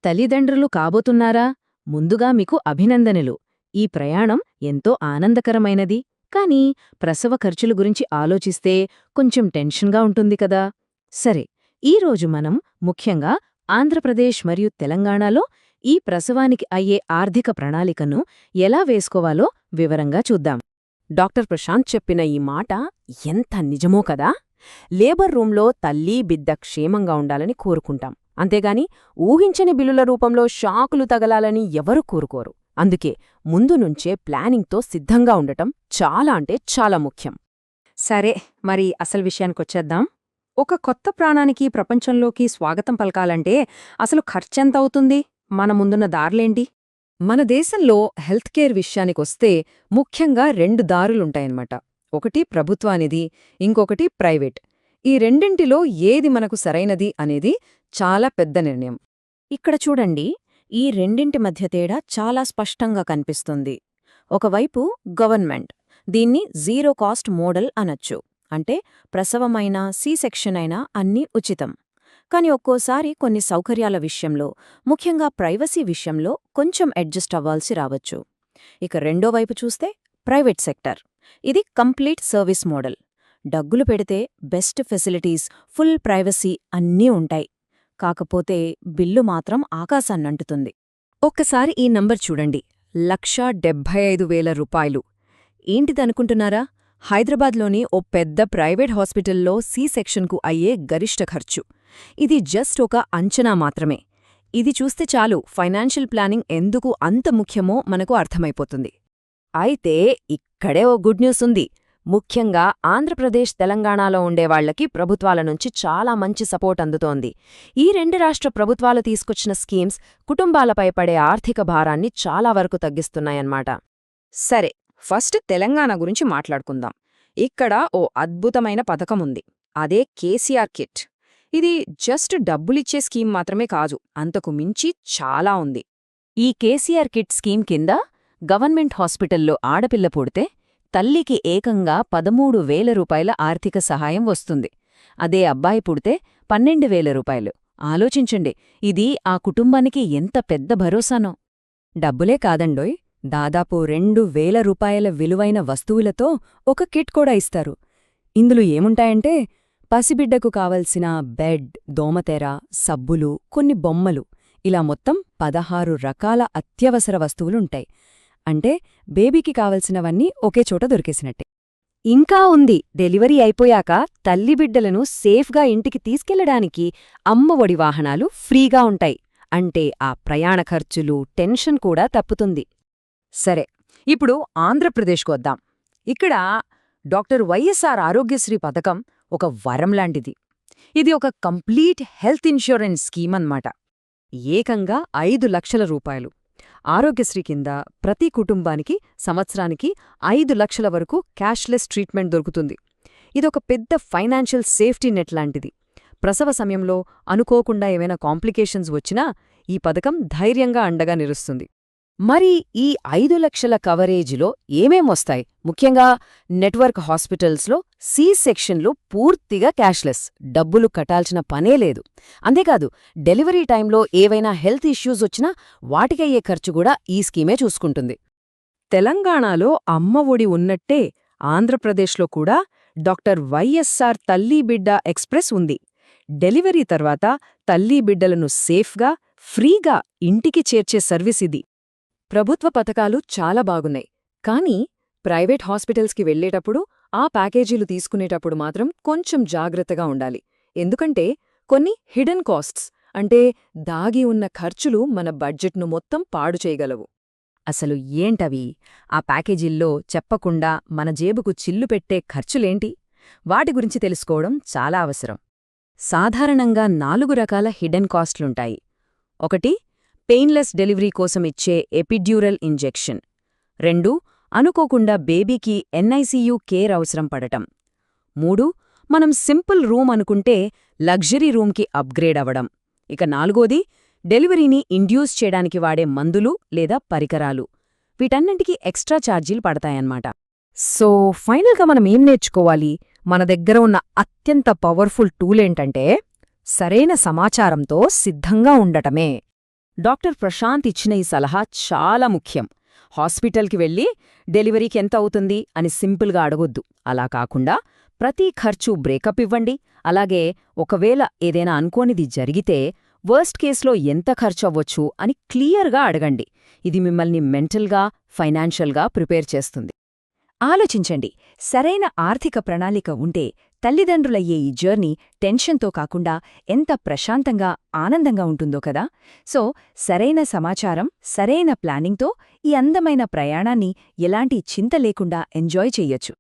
తల్లిదండ్రులు కాబోతున్నారా? ముందుగా మీకు అభినందనలు. ఈ ప్రయాణం ఎంతో ఆనందకరమైనది. కానీ ప్రసవ ఖర్చుల గురించి ఆలోచిస్తే కొంచెం టెన్షన్గా ఉంటుంది కదా. సరే, ఈరోజు మనం ముఖ్యంగా ఆంధ్రప్రదేశ్ మరియు తెలంగాణలో ఈ ప్రసవానికి అయ్యే ఆర్థిక ప్రణాళికను ఎలా వేసుకోవాలో వివరంగా చూద్దాం. డాక్టర్ ప్రశాంత్ చెప్పిన ఈ మాట ఎంత నిజమో కదా. లేబర్ రూంలో తల్లి బిడ్డ క్షేమంగా ఉండాలని కోరుకుంటాం, అంతేగాని ఊహించని బిల్లుల రూపంలో షాకులు తగలాలని ఎవరూ కోరుకోరు. అందుకే ముందు నుంచే ప్లానింగ్తో సిద్ధంగా ఉండటం చాలా అంటే చాలా ముఖ్యం. సరే, మరి అసలు విషయానికొచ్చేద్దాం. ఒక కొత్త ప్రాణానికి ప్రపంచంలోకి స్వాగతం పలకాలంటే అసలు ఖర్చెంత అవుతుంది? మన ముందున్న దారులేంటి? మన దేశంలో హెల్త్ కేర్ విషయానికొస్తే ముఖ్యంగా 2 దారులుంటాయన్నమాట. ఒకటి ప్రభుత్వానిది, ఇంకొకటి ప్రైవేట్. ఈ రెండింటిలో ఏది మనకు సరైనది అనేది చాలా పెద్ద నిర్ణయం. ఇక్కడ చూడండి, ఈ రెండింటి మధ్య తేడా చాలా స్పష్టంగా కనిపిస్తుంది. ఒకవైపు గవర్నమెంట్, దీన్ని జీరో కాస్ట్ మోడల్ అనొచ్చు. అంటే ప్రసవమైనా సి సెక్షన్ అయినా అన్నీ ఉచితం. కాని ఒక్కోసారి కొన్ని సౌకర్యాల విషయంలో, ముఖ్యంగా ప్రైవసీ విషయంలో కొంచెం అడ్జస్ట్ అవ్వాల్సి రావచ్చు. ఇక రెండో వైపు చూస్తే ప్రైవేట్ సెక్టర్. ఇది కంప్లీట్ సర్వీస్ మోడల్. డబ్బులు పెడితే బెస్ట్ ఫెసిలిటీస్, ఫుల్ ప్రైవసీ అన్నీ ఉంటాయి. కాకపోతే బిల్లు మాత్రం ఆకాశాన్నంటుతుంది. ఒక్కసారి ఈ నంబర్ చూడండి, 1,75,000 రూపాయలు. ఏంటిదనుకుంటున్నారా? హైదరాబాద్లోని ఓ పెద్ద ప్రైవేట్ హాస్పిటల్లో సి సెక్షన్కు అయ్యే గరిష్ట ఖర్చు. ఇది జస్ట్ ఒక అంచనా మాత్రమే. ఇది చూస్తే చాలు ఫైనాన్షియల్ ప్లానింగ్ ఎందుకు అంత ముఖ్యమో మనకు అర్థమైపోతుంది. అయితే ఇక్కడే ఓ గుడ్ న్యూస్ ఉంది. ముఖ్యంగా ఆంధ్రప్రదేశ్, తెలంగాణలో ఉండేవాళ్లకి ప్రభుత్వాల నుంచి చాలా మంచి సపోర్ట్ అందుతోంది. ఈ 2 రాష్ట్ర ప్రభుత్వాలు తీసుకొచ్చిన స్కీమ్స్ కుటుంబాలపై పడే ఆర్థిక భారాన్ని చాలా వరకు తగ్గిస్తున్నాయన్నమాట. సరే, ఫస్ట్ తెలంగాణ గురించి మాట్లాడుకుందాం. ఇక్కడ ఓ అద్భుతమైన పథకముంది. అదే కేసీఆర్ కిట్. ఇది జస్ట్ డబ్బులిచ్చే స్కీమ్ మాత్రమే కాదు, అంతకు మించి చాలా ఉంది. ఈ కేసీఆర్ కిట్ స్కీమ్ కింద గవర్నమెంట్ హాస్పిటల్లో ఆడపిల్ల పుడితే తల్లికి ఏకంగా 13,000 రూపాయల ఆర్థిక సహాయం వస్తుంది. అదే అబ్బాయి పుడితే 12,000 రూపాయలు. ఆలోచించండి, ఇది ఆ కుటుంబానికి ఎంత పెద్ద భరోసానో. డబ్బులే కాదండోయ్, దాదాపు 2,000 రూపాయల విలువైన వస్తువులతో ఒక కిట్ కూడా ఇస్తారు. ఇందులో ఏముంటాయంటే పసిబిడ్డకు కావలసిన బెడ్, దోమతెర, సబ్బులు, కొన్ని బొమ్మలు, ఇలా మొత్తం 16 రకాల అత్యవసర వస్తువులుంటాయి. అంటే బేబీకి కావలసినవన్నీ ఒకే చోట దొరికేసినట్టే. ఇంకా ఉంది, డెలివరీ అయిపోయాక తల్లిబిడ్డలను సేఫ్గా ఇంటికి తీసుకెళ్లడానికి అమ్మఒడి వాహనాలు ఫ్రీగా ఉంటాయి. అంటే ఆ ప్రయాణ ఖర్చులు, టెన్షన్ కూడా తప్పుతుంది. సరే, ఇప్పుడు ఆంధ్రప్రదేశ్కు వద్దాం. ఇక్కడ డాక్టర్ వైఎస్ఆర్ ఆరోగ్యశ్రీ పథకం ఒక వరం లాంటిది. ఇది ఒక కంప్లీట్ హెల్త్ ఇన్షూరెన్స్ స్కీమ్ అన్నమాట. ఏకంగా 5 లక్షల రూపాయలు. ఆరోగ్యశ్రీ కింద ప్రతి కుటుంబానికి సంవత్సరానికి 5 లక్షల వరకు క్యాష్లెస్ ట్రీట్మెంట్ దొరుకుతుంది. ఇదొక పెద్ద ఫైనాన్షియల్ సేఫ్టీ నెట్ లాంటిది. ప్రసవ సమయంలో అనుకోకుండా ఏవైనా కాంప్లికేషన్స్ వచ్చినా ఈ పథకం ధైర్యంగా అండగా నిలుస్తుంది. మరి ఈ 5 లక్షల కవరేజీలో ఏమేమొస్తాయి? ముఖ్యంగా నెట్వర్క్ హాస్పిటల్స్లో సి సెక్షన్లు పూర్తిగా క్యాష్లెస్, డబ్బులు కట్టాల్సిన పనే లేదు. అంతేకాదు, డెలివరీ టైంలో ఏవైనా హెల్త్ ఇష్యూస్ వచ్చినా వాటికయ్యే ఖర్చు కూడా ఈ స్కీమే చూసుకుంటుంది. తెలంగాణలో అమ్మఒడి ఉన్నట్టే ఆంధ్రప్రదేశ్లో కూడా డాక్టర్ వైఎస్ఆర్ తల్లీబిడ్డ ఎక్స్ప్రెస్ ఉంది. డెలివరీ తర్వాత తల్లీబిడ్డలను సేఫ్గా, ఫ్రీగా ఇంటికి చేర్చే సర్వీస్ ఇది. ప్రభుత్వ పథకాలు చాలా బాగున్నాయి, కానీ ప్రైవేట్ హాస్పిటల్స్కి వెళ్లేటప్పుడు ఆ ప్యాకేజీలు తీసుకునేటప్పుడు మాత్రం కొంచెం జాగ్రత్తగా ఉండాలి. ఎందుకంటే కొన్ని హిడెన్ కాస్ట్స్, అంటే దాగి ఉన్న ఖర్చులు మన బడ్జెట్ను మొత్తం పాడు చేయగలవు. అసలు ఏంటవి? ఆ ప్యాకేజీల్లో చెప్పకుండా మన జేబుకు చిల్లు పెట్టే ఖర్చులేంటి? వాటి గురించి తెలుసుకోవడం చాలా అవసరం. సాధారణంగా 4 రకాల హిడెన్ కాస్ట్లుంటాయి. 1. పెయిన్లెస్ డెలివరీ కోసం ఇచ్చే ఎపిడ్యూరల్ ఇంజెక్షన్. 2. అనుకోకుండా బేబీకి ఎన్ఐసియు కేర్ అవసరం పడటం. 3. మనం సింపుల్ రూమ్ అనుకుంటే లగ్జరీ రూమ్కి అప్గ్రేడ్ అవ్వడం. ఇక 4. డెలివరీని ఇండ్యూస్ చేయడానికి వాడే మందులు లేదా పరికరాలు. వీటన్నింటికీ ఎక్స్ట్రా ఛార్జీలు పడతాయన్నమాట. సో ఫైనల్గా మనం ఏం నేర్చుకోవాలి? మన దగ్గర ఉన్న అత్యంత పవర్ఫుల్ టూల్ ఏంటంటే సరైన సమాచారంతో సిద్ధంగా ఉండటమే. డాక్టర్ ప్రశాంత్ ఇచ్చిన ఈ సలహా చాలా ముఖ్యం. హాస్పిటల్కి వెళ్ళి డెలివరీకి ఎంత అవుతుంది అని సింపుల్గా అడగొద్దు. అలా కాకుండా ప్రతి ఖర్చు బ్రేకప్ ఇవ్వండి. అలాగే ఒకవేళ ఏదైనా అనుకోనిది జరిగితే వర్స్ట్ కేస్లో ఎంత ఖర్చవ్వొచ్చు అని క్లియర్గా అడగండి. ఇది మిమ్మల్ని మెంటల్గా, ఫైనాన్షియల్గా ప్రిపేర్ చేస్తుంది. ఆలోచించండి, సరైన ఆర్థిక ప్రణాళిక ఉంటే తల్లిదండ్రులయ్యే ఈ జర్నీ టెన్షన్తో కాకుండా ఎంత ప్రశాంతంగా, ఆనందంగా ఉంటుందో కదా. సో, సరైన సమాచారం, సరైన ప్లానింగ్తో ఈ అందమైన ప్రయాణాన్ని ఎలాంటి చింత లేకుండా ఎంజాయ్ చెయ్యొచ్చు.